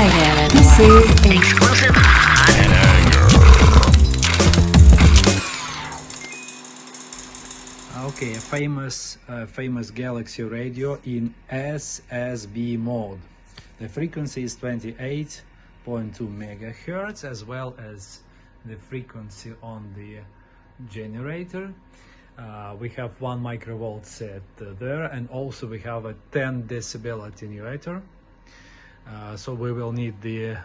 Hi there, this is Exclusive hot. Okay, a famous Galaxy radio in SSB mode. The frequency is 28.2 megahertz, as well as the frequency on the generator. We have 1 microvolt set there, and also we have a 10 decibel attenuator. So we will need to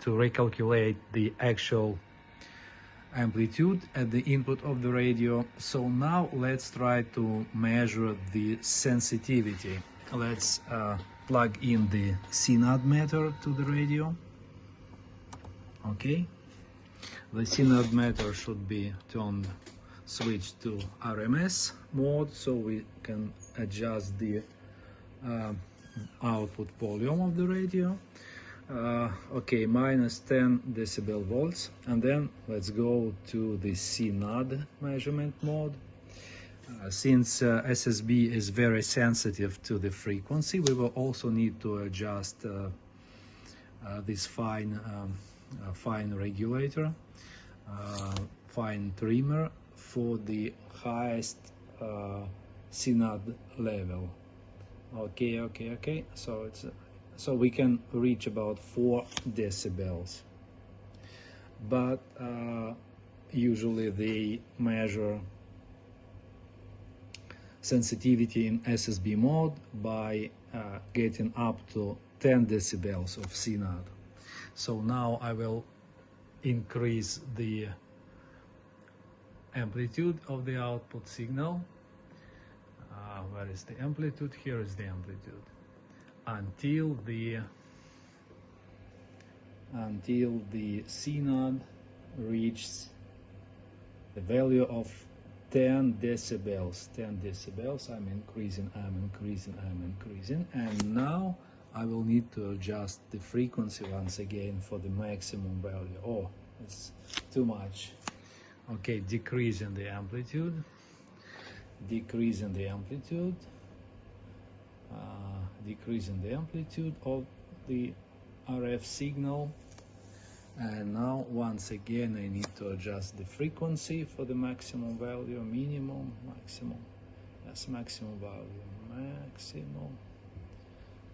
recalculate the actual amplitude at the input of the radio. So now let's try to measure the sensitivity. Let's plug in the SINAD meter to the radio. Okay, the SINAD meter should be switched to RMS mode, so we can adjust the output volume of the radio. Okay, minus 10 decibel volts, and then let's go to the SINAD measurement mode. Since SSB is very sensitive to the frequency, we will also need to adjust this fine regulator, fine trimmer for the highest SINAD level. Okay. So we can reach about 4 decibels, but usually they measure sensitivity in SSB mode by getting up to 10 decibels of SINAD. So now I will increase the amplitude of the output signal. Where is the amplitude? Here is the amplitude. Until the SINAD reaches the value of 10 decibels. 10 decibels. I'm increasing, and now I will need to adjust the frequency once again for the maximum value. Oh, it's too much. Okay, decreasing the amplitude of the RF signal, and now once again I need to adjust the frequency for the maximum value,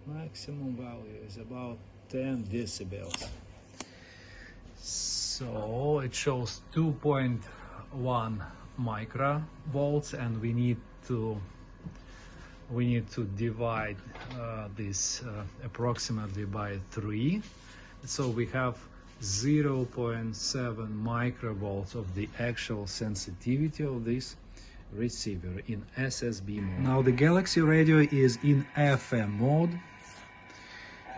maximum value is about 10 decibels. So it shows 2.1 microvolts, and we need to divide this approximately by 3. So we have 0.7 microvolts of the actual sensitivity of this receiver in SSB mode. Now the Galaxy radio is in FM mode.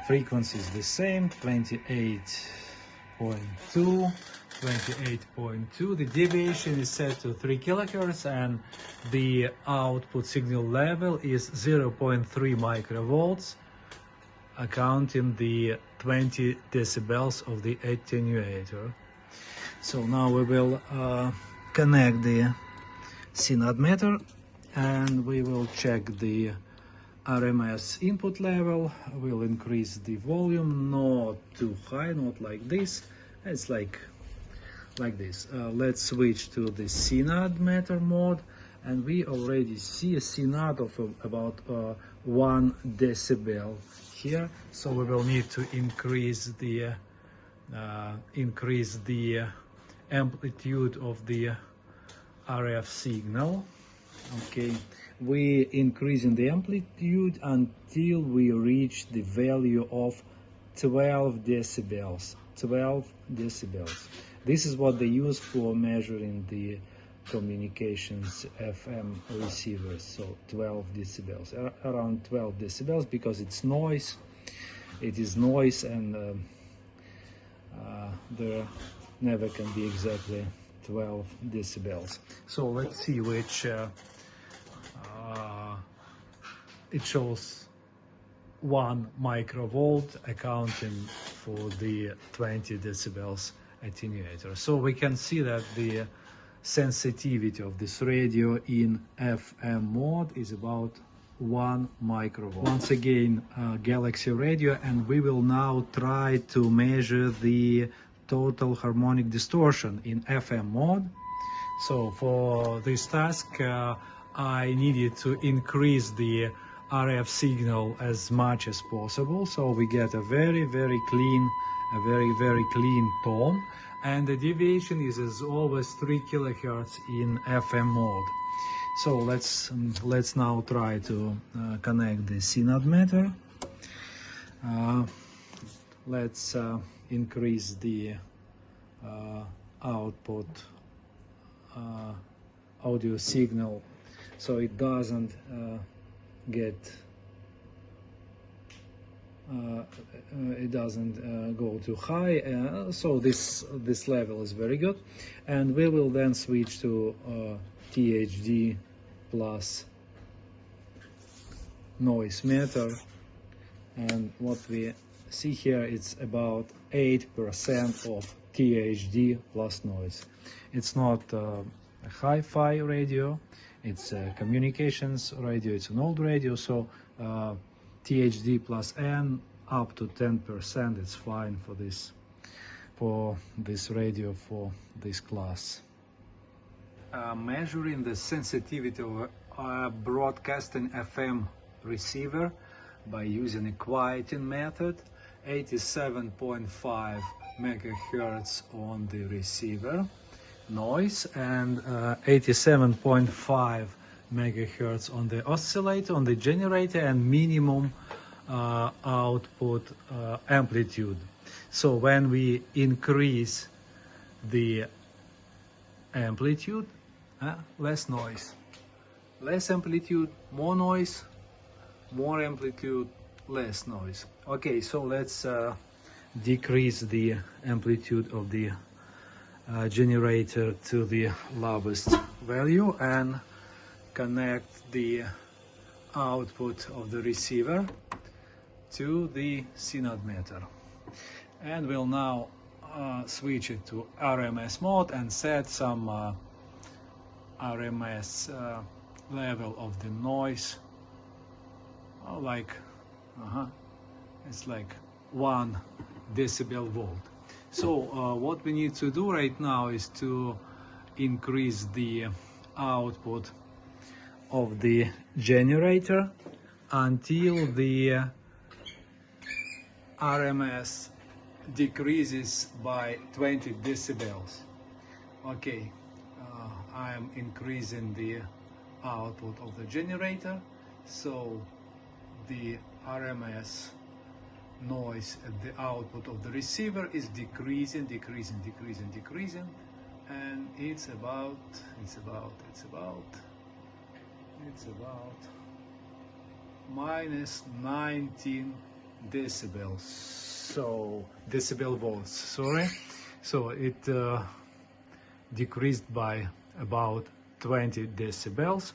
Frequency is the same, 28.2. The deviation is set to 3 kilohertz, and the output signal level is 0.3 microvolts, accounting the 20 decibels of the attenuator. So now we will connect the SINAD meter, and we will check the RMS input level. We'll increase the volume, not too high, not like this. It's like this. Let's switch to the SINAD meter mode, and we already see a SINAD of about 1 decibel here. So we will need to increase the amplitude of the RF signal. Okay, we increasing the amplitude until we reach the value of 12 decibels. 12 decibels. This is what they use for measuring the communications FM receivers. So 12 decibels, around 12 decibels, because it's noise. It is noise, and there never can be exactly 12 decibels. So let's see which it shows 1 microvolt, accounting for the 20 decibels attenuator. So we can see that the sensitivity of this radio in FM mode is about 1 microvolt. Once again, Galaxy radio, and we will now try to measure the total harmonic distortion in FM mode. So for this task, I needed to increase the RF signal as much as possible, so we get a very clean tone, and the deviation is as always 3 kilohertz in FM mode. So let's now try to connect the SINAD meter. Let's increase the output audio signal so it doesn't go too high, so this level is very good, and we will then switch to THD plus noise meter, and what we see here, it's about 8% of THD plus noise. It's not a hi-fi radio, it's a communications radio, it's an old radio, so THD plus N up to 10%, it's fine for this radio, for this class. Measuring the sensitivity of a broadcasting FM receiver by using a quieting method, 87.5 megahertz on the receiver noise and 87.5 megahertz on the oscillator, on the generator, and minimum output amplitude. So when we increase the amplitude, less noise, less amplitude, more noise, more amplitude, less noise. Okay, so let's decrease the amplitude of the generator to the lowest value and connect the output of the receiver to the SINAD meter, and we'll now switch it to RMS mode and set some RMS level of the noise, it's like 1 decibel volt. So what we need to do right now is to increase the output of the generator until the RMS decreases by 20 decibels. Okay, I am increasing the output of the generator, so the RMS noise at the output of the receiver is decreasing, and it's about minus 19 decibels, so decibel volts, sorry. So it decreased by about 20 decibels,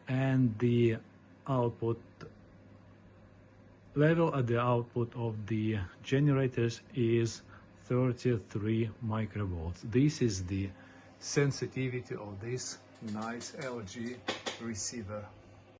and the output level at the output of the generators is 33 microvolts. This is the sensitivity of this nice LG receiver.